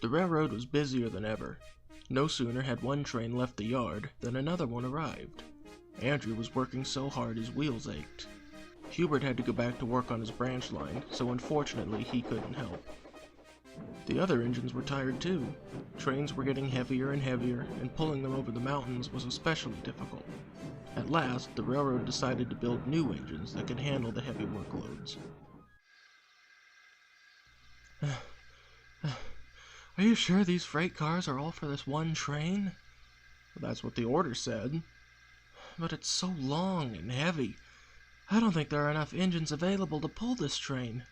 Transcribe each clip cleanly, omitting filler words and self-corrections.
The railroad was busier than ever. No sooner had one train left the yard than another one arrived. Andrew was working so hard his wheels ached. Hubert had to go back to work on his branch line, so unfortunately he couldn't help. The other engines were tired too. Trains were getting heavier and heavier, and pulling them over the mountains was especially difficult. At last, the railroad decided to build new engines that could handle the heavy workloads. Are you sure these freight cars are all for this one train? Well, that's what the order said. But it's so long and heavy. I don't think there are enough engines available to pull this train.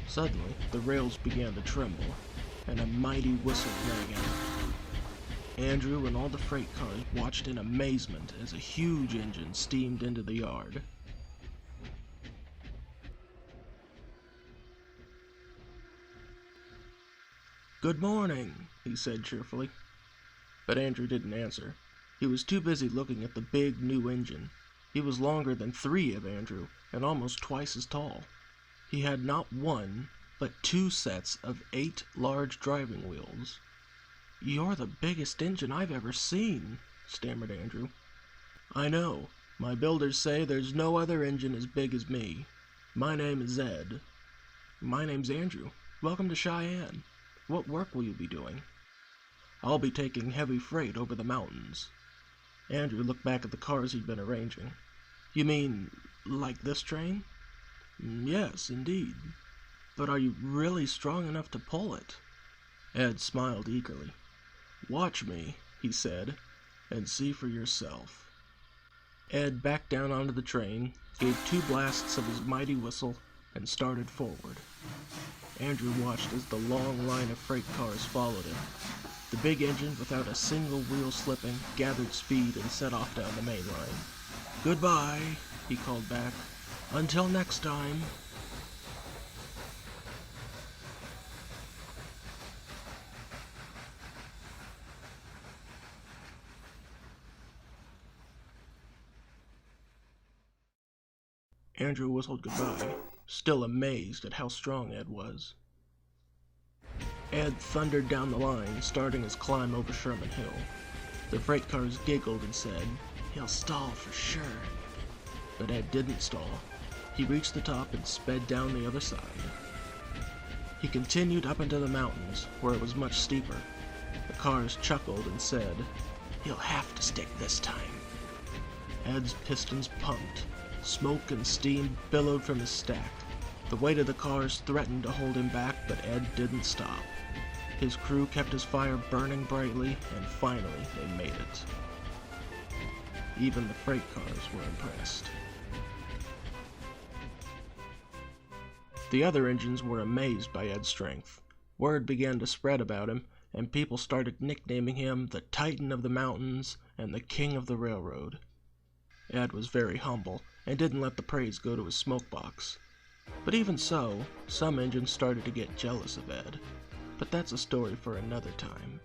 Suddenly, the rails began to tremble, and a mighty whistle rang out. Andrew and all the freight cars watched in amazement as a huge engine steamed into the yard. "Good morning," he said cheerfully. But Andrew didn't answer. He was too busy looking at the big new engine. He was longer than 3 of Andrew, and almost twice as tall. He had not one, but 2 sets of 8 large driving wheels. "You're the biggest engine I've ever seen," stammered Andrew. "I know. My builders say there's no other engine as big as me. My name is Ed." "My name's Andrew. Welcome to Cheyenne. What work will you be doing?" "I'll be taking heavy freight over the mountains." Andrew looked back at the cars he'd been arranging. "You mean, like this train?" "Yes, indeed. But are you really strong enough to pull it?" Ed smiled eagerly. "Watch me," he said, "and see for yourself." Ed backed down onto the train, gave 2 blasts of his mighty whistle, and started forward. Andrew watched as the long line of freight cars followed him. The big engine, without a single wheel slipping, gathered speed and set off down the main line. "Goodbye," he called back. "Until next time." Andrew whistled goodbye, still amazed at how strong Ed was. Ed thundered down the line, starting his climb over Sherman Hill. The freight cars giggled and said, "He'll stall for sure." But Ed didn't stall. He reached the top and sped down the other side. He continued up into the mountains, where it was much steeper. The cars chuckled and said, "He'll have to stick this time." Ed's pistons pumped. Smoke and steam billowed from his stack. The weight of the cars threatened to hold him back, but Ed didn't stop. His crew kept his fire burning brightly, and finally they made it. Even the freight cars were impressed. The other engines were amazed by Ed's strength. Word began to spread about him, and people started nicknaming him the Titan of the Mountains and the King of the Railroad. Ed was very humble and didn't let the praise go to his smoke box. But even so, some engines started to get jealous of Ed. But that's a story for another time.